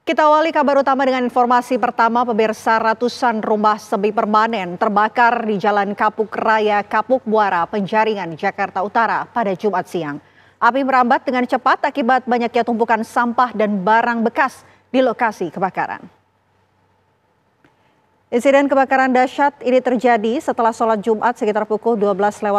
Kita awali kabar utama dengan informasi pertama, pemirsa. Ratusan rumah semi permanen terbakar di Jalan Kapuk Raya, Kapuk Muara, Penjaringan, Jakarta Utara pada Jumat siang. Api merambat dengan cepat akibat banyaknya tumpukan sampah dan barang bekas di lokasi kebakaran. Insiden kebakaran dahsyat ini terjadi setelah sholat Jumat sekitar pukul 12:18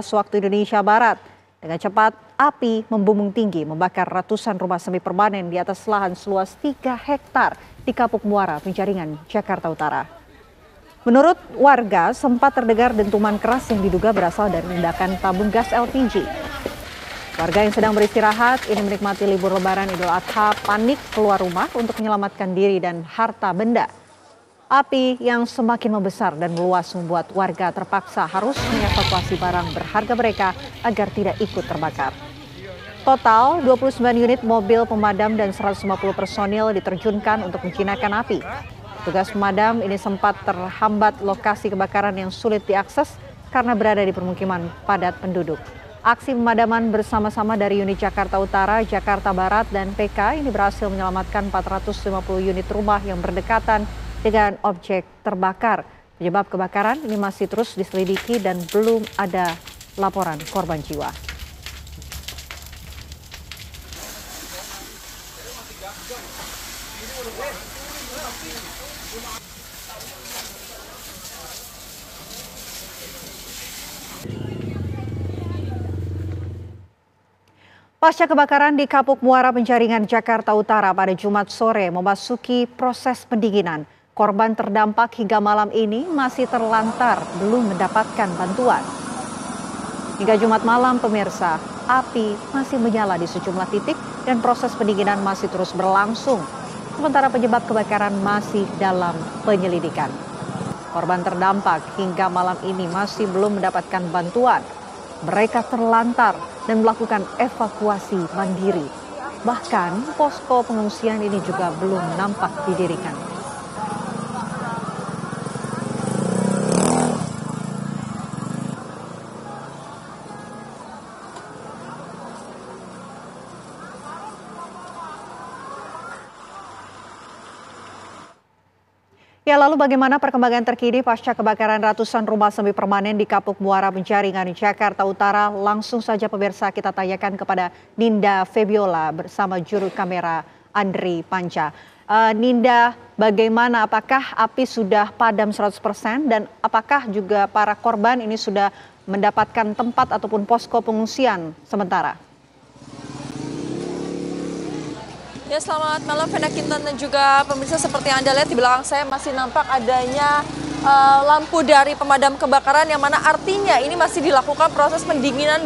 waktu Indonesia Barat. Dengan cepat, api membumbung tinggi membakar ratusan rumah semi permanen di atas lahan seluas 3 hektar di Kapuk Muara, Penjaringan, Jakarta Utara. Menurut warga, sempat terdengar dentuman keras yang diduga berasal dari ledakan tabung gas LPG. Warga yang sedang beristirahat ini menikmati libur Lebaran Idul Adha panik keluar rumah untuk menyelamatkan diri dan harta benda. Api yang semakin membesar dan meluas membuat warga terpaksa harus mengevakuasi barang berharga mereka agar tidak ikut terbakar. Total 29 unit mobil pemadam dan 150 personil diterjunkan untuk menjinakkan api. Tugas pemadam ini sempat terhambat lokasi kebakaran yang sulit diakses karena berada di permukiman padat penduduk. Aksi pemadaman bersama-sama dari unit Jakarta Utara, Jakarta Barat, dan PK ini berhasil menyelamatkan 450 unit rumah yang berdekatan dengan objek terbakar. Penyebab kebakaran ini masih terus diselidiki dan belum ada laporan korban jiwa. Pasca kebakaran di Kapuk Muara, Penjaringan, Jakarta Utara pada Jumat sore memasuki proses pendinginan. Korban terdampak hingga malam ini masih terlantar, belum mendapatkan bantuan. Hingga Jumat malam, pemirsa, api masih menyala di sejumlah titik dan proses pendinginan masih terus berlangsung. Sementara penyebab kebakaran masih dalam penyelidikan. Korban terdampak hingga malam ini masih belum mendapatkan bantuan. Mereka terlantar dan melakukan evakuasi mandiri. Bahkan posko pengungsian ini juga belum nampak didirikan. Ya, lalu bagaimana perkembangan terkini pasca kebakaran ratusan rumah semi permanen di Kapuk Muara, Penjaringan, Jakarta Utara? Langsung saja pemirsa kita tanyakan kepada Ninda Febiola bersama juru kamera Andri Panca. Ninda, bagaimana, apakah api sudah padam 100% dan apakah juga para korban ini sudah mendapatkan tempat ataupun posko pengungsian sementara? Ya, selamat malam Vena Kintan dan juga pemirsa. Seperti yang Anda lihat di belakang saya masih nampak adanya lampu dari pemadam kebakaran, yang mana artinya ini masih dilakukan proses pendinginan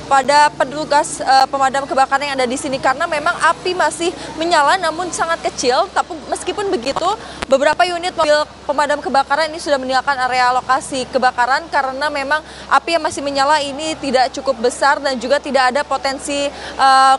pada petugas pemadam kebakaran yang ada di sini, karena memang api masih menyala namun sangat kecil. Tapi meskipun begitu, beberapa unit mobil pemadam kebakaran ini sudah meninggalkan area lokasi kebakaran karena memang api yang masih menyala ini tidak cukup besar dan juga tidak ada potensi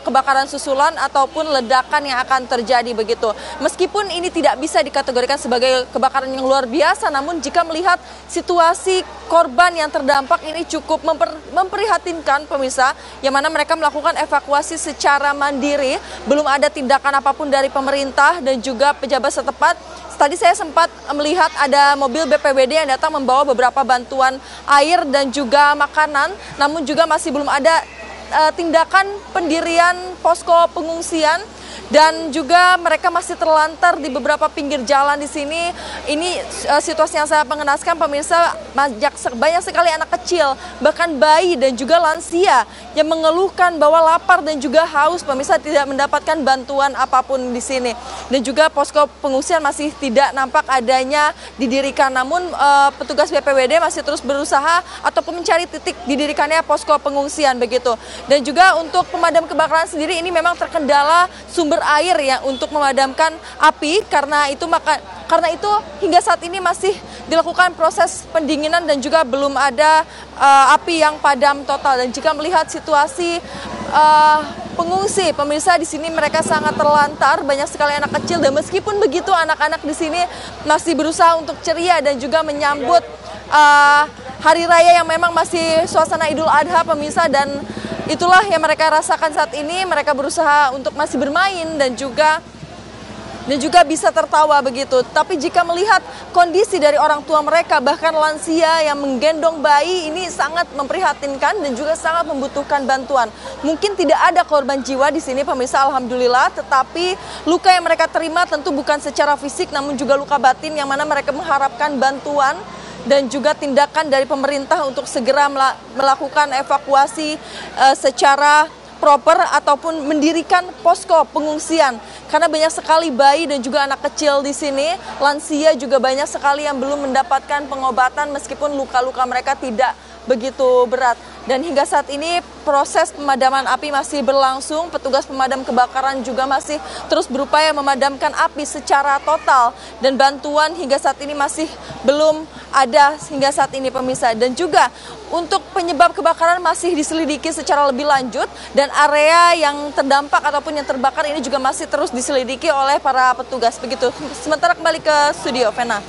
kebakaran susulan ataupun ledakan yang akan terjadi begitu. Meskipun ini tidak bisa dikategorikan sebagai kebakaran yang luar biasa, namun jika melihat situasi korban yang terdampak ini cukup memprihatinkan pemirsa, yang mana mereka melakukan evakuasi secara mandiri, belum ada tindakan apapun dari pemerintah dan juga pejabat setempat. Tadi saya sempat melihat ada mobil BPBD yang datang membawa beberapa bantuan air dan juga makanan, namun juga masih belum ada tindakan pendirian posko pengungsian. Dan juga mereka masih terlantar di beberapa pinggir jalan di sini. Ini situasi yang sangat mengenaskan pemirsa. Banyak sekali anak kecil, bahkan bayi dan juga lansia yang mengeluhkan bahwa lapar dan juga haus, pemirsa, tidak mendapatkan bantuan apapun di sini. Dan juga posko pengungsian masih tidak nampak adanya didirikan. Namun petugas BPBD masih terus berusaha ataupun mencari titik didirikannya posko pengungsian begitu. Dan juga untuk pemadam kebakaran sendiri ini memang terkendala sumber air ya untuk memadamkan api, karena itu hingga saat ini masih dilakukan proses pendinginan dan juga belum ada api yang padam total. Dan jika melihat situasi pengungsi, pemirsa, di sini mereka sangat terlantar, banyak sekali anak kecil, dan meskipun begitu anak-anak di sini masih berusaha untuk ceria dan juga menyambut hari raya yang memang masih suasana Idul Adha, pemirsa. Dan itulah yang mereka rasakan saat ini. Mereka berusaha untuk masih bermain dan juga dan juga bisa tertawa begitu. Tapi jika melihat kondisi dari orang tua mereka, bahkan lansia yang menggendong bayi, ini sangat memprihatinkan dan juga sangat membutuhkan bantuan. Mungkin tidak ada korban jiwa di sini pemirsa, alhamdulillah, tetapi luka yang mereka terima tentu bukan secara fisik namun juga luka batin yang mana mereka mengharapkan bantuan dan juga tindakan dari pemerintah untuk segera melakukan evakuasi secara proper ataupun mendirikan posko pengungsian. Karena banyak sekali bayi dan juga anak kecil di sini, lansia juga banyak sekali yang belum mendapatkan pengobatan meskipun luka-luka mereka tidak begitu berat. Dan hingga saat ini proses pemadaman api masih berlangsung, petugas pemadam kebakaran juga masih terus berupaya memadamkan api secara total dan bantuan hingga saat ini masih belum ada hingga saat ini pemirsa. Dan juga untuk penyebab kebakaran masih diselidiki secara lebih lanjut dan area yang terdampak ataupun yang terbakar ini juga masih terus diselidiki oleh para petugas begitu. Sementara kembali ke studio, Vena.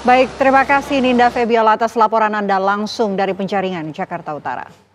Baik, terima kasih Ninda Febiola atas laporan Anda langsung dari Penjaringan, Jakarta Utara.